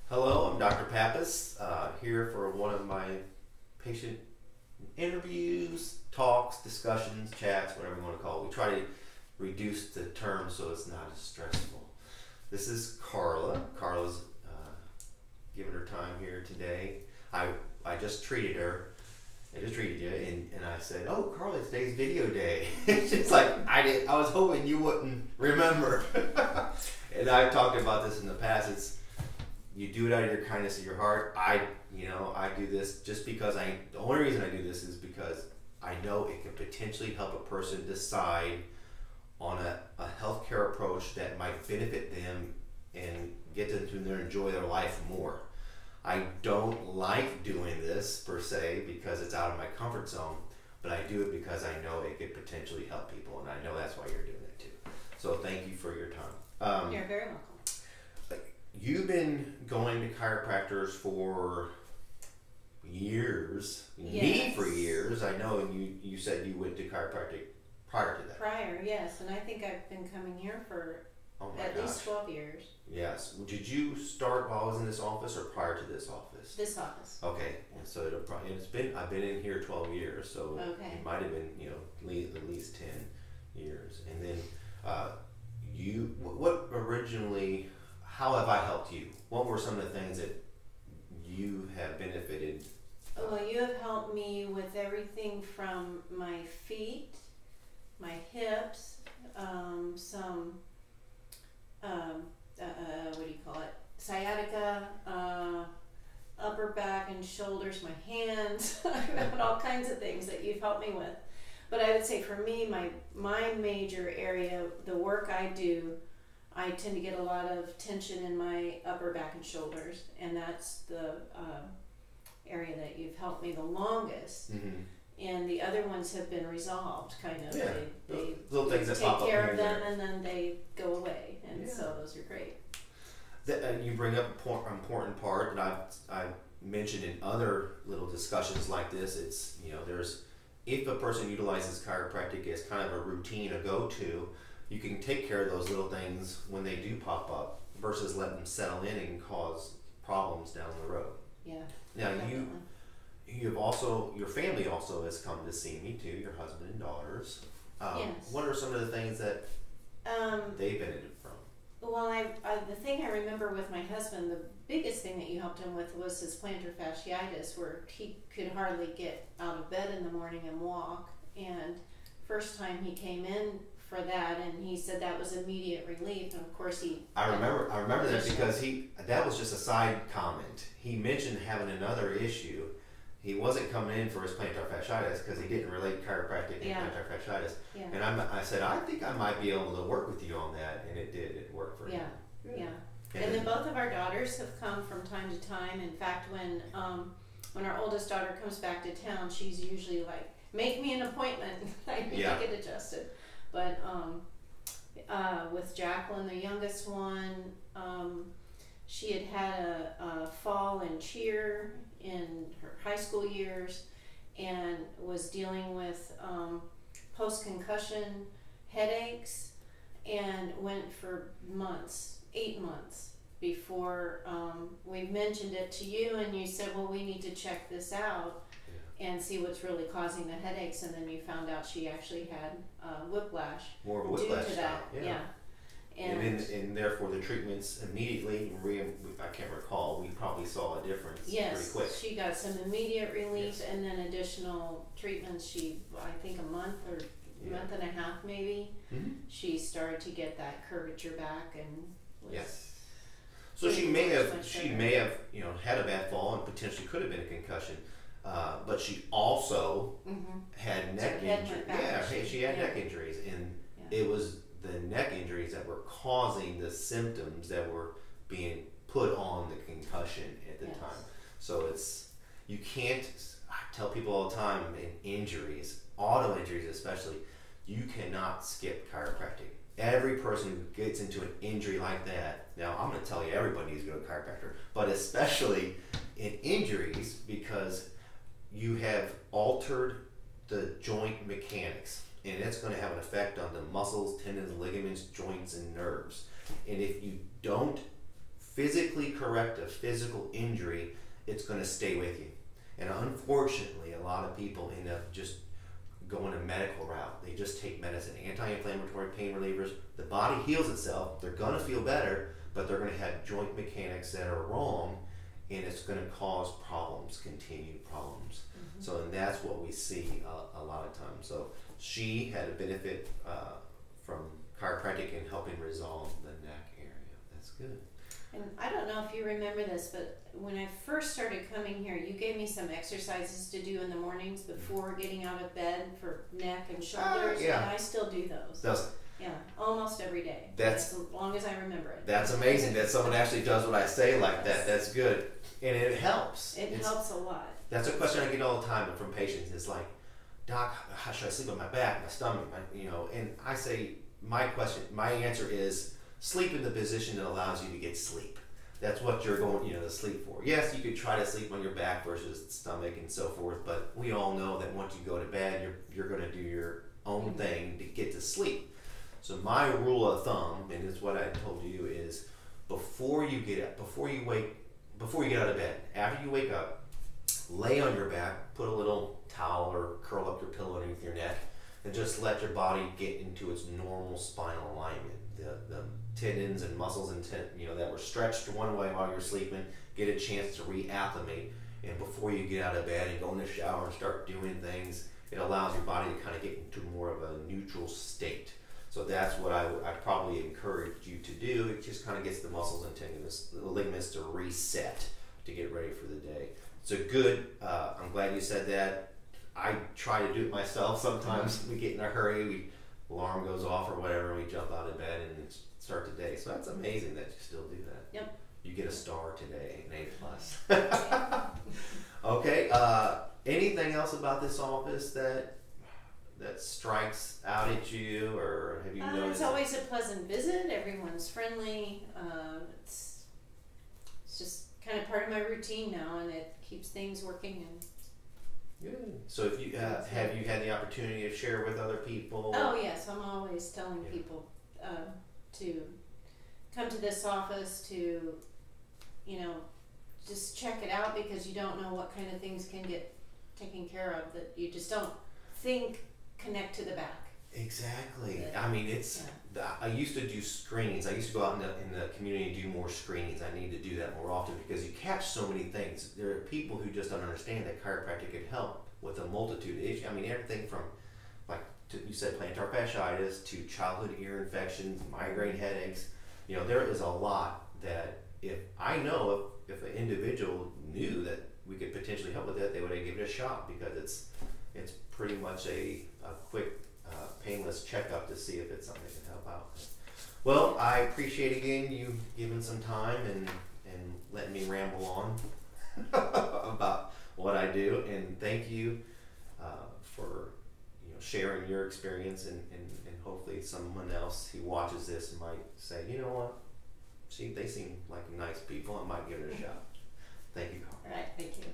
Hello, I'm Dr. Pappas, here for one of my patient interviews, talks, discussions, chats, whatever you want to call it. We try to reduce the term so it's not as stressful. This is Karla. Karla's giving her time here today. I just treated her. I just treated you, and I said, "Oh, Karla, today's video day." She's like, I was hoping you wouldn't remember." And I've talked about this in the past. You do it out of your kindness of your heart. I do this just because the only reason I do this is because I know it can potentially help a person decide on a healthcare approach that might benefit them and get them to enjoy their life more. I don't like doing this per se because it's out of my comfort zone, but I do it because I know it could potentially help people, and I know that's why you're doing it too. So thank you for your time. You're very welcome. You've been going to chiropractors for years, me for years. I know, and you said you went to chiropractic prior to that. Prior, yes, and I think I've been coming here for at least 12 years. Yes. Did you start while I was in this office or prior to this office? This office. Okay, and so I've been in here 12 years, so it might have been at least 10 years. And then how have I helped you? What were some of the things that you have benefited? Well, you have helped me with everything from my feet, my hips, what do you call it? Sciatica, upper back and shoulders, my hands. I've had all kinds of things that you've helped me with. But I would say for me, my major area, the work I do, I tend to get a lot of tension in my upper back and shoulders, and that's the area that you've helped me the longest. Mm-hmm. And the other ones have been resolved, kind of. Yeah. They little things that take pop up care here of and them, there. and then they go away, and so those are great. And you bring up an important part that I've mentioned in other little discussions like this. It's if a person utilizes chiropractic as kind of a routine, a go-to, you can take care of those little things when they do pop up versus let them settle in and cause problems down the road. Yeah. Now definitely. your family also has come to see me too, your husband and daughters. Yes. What are some of the things that they benefited from? Well, the thing I remember with my husband, the biggest thing that you helped him with was his plantar fasciitis, where he could hardly get out of bed in the morning and walk. And first time he came in for that, and he said that was immediate relief. And of course I remember that because that was just a side comment. He mentioned having another issue. He wasn't coming in for his plantar fasciitis because he didn't relate chiropractic and plantar fasciitis. Yeah. And I said, I think I might be able to work with you on that, and it did. It worked for him. Yeah. And then both of our daughters have come from time to time. In fact, when our oldest daughter comes back to town, she's usually like, "Make me an appointment." I need to get adjusted. But with Jacqueline, the youngest one, she had a fall in cheer in her high school years and was dealing with post-concussion headaches, and went for 8 months before we mentioned it to you, and you said, well, we need to check this out and see what's really causing the headaches. And then you found out she actually had whiplash. More of a whiplash due to style. that. And therefore the treatments immediately, I can't recall, we probably saw a difference pretty quick. She got some immediate relief, and then additional treatments. I think a month or month and a half maybe, she started to get that curvature back, and so she may have had a bad fall and potentially could have been a concussion, but she also had neck injuries. She had neck injuries, and it was the neck injuries that were causing the symptoms that were being put on the concussion at the time. So you can't, I tell people all the time, in injuries, auto injuries especially, you cannot skip chiropractic. Every person who gets into an injury like that, now I'm going to tell you everybody needs to go to a chiropractor, but especially in injuries, because you have altered the joint mechanics, and it's going to have an effect on the muscles, tendons, ligaments, joints, and nerves. And if you don't physically correct a physical injury, it's going to stay with you. And unfortunately, a lot of people end up just going a medical route. They just take medicine, anti-inflammatory, pain relievers. The body heals itself. They're going to feel better, but they're going to have joint mechanics that are wrong, and it's going to cause problems, continued problems. So, and that's what we see a lot of times. So she had a benefit from chiropractic in helping resolve the neck area. That's good. And I don't know if you remember this, but when I first started coming here, you gave me some exercises to do in the mornings before getting out of bed for neck and shoulders, and I still do those. Does it? Yeah, almost every day. That's as long as I remember it. That's amazing that someone actually does what I say like that. That's good. And it helps. It helps a lot. That's a question I get all the time from patients. It's like, Doc, how should I sleep on my back, my stomach, and I say, my answer is, sleep in the position that allows you to get sleep. That's what you're going, to sleep for. Yes, you could try to sleep on your back versus stomach and so forth, but we all know that once you go to bed, you're going to do your own thing to get to sleep. So my rule of thumb, and it's what I told you, is before you get out of bed, after you wake up, lay on your back, put a little towel or curl up your pillow underneath your neck, and just let your body get into its normal spinal alignment. The tendons and muscles that were stretched one way while you're sleeping get a chance to reacclimate. And before you get out of bed and go in the shower and start doing things, it allows your body to kind of get into more of a neutral state. So that's what I probably encourage you to do. It just kind of gets the muscles and tendons, the ligaments to reset to get ready for the day. So good. I'm glad you said that. I try to do it myself. Sometimes we get in a hurry, alarm goes off or whatever, and we jump out of bed and start the day. So that's amazing that you still do that. Yep. You get a star today, an A+. Okay. Anything else about this office that strikes out at you, or have you noticed? It's always a pleasant visit. Everyone's friendly. It's just kind of part of my routine now, and it keeps things working. And good. So if you have you had the opportunity to share with other people? Oh yes, I'm always telling people to come to this office to, just check it out, because you don't know what kind of things can get taken care of that you just don't think connect to the back. Exactly. I mean, I used to do screenings. I used to go out in the community and do more screenings. I need to do that more often because you catch so many things. There are people who just don't understand that chiropractic could help with a multitude of issues. I mean, everything from, you said, plantar fasciitis to childhood ear infections, migraine headaches. There is a lot that if an individual knew that we could potentially help with that, they would give it a shot, because it's pretty much a quick, painless checkup to see if it's something that can help out. Well, I appreciate again you giving some time and letting me ramble on about what I do, and thank you for sharing your experience, and hopefully someone else who watches this might say, you know what, they seem like nice people, I might give it a shot. Thank you, Karla. All right, thank you.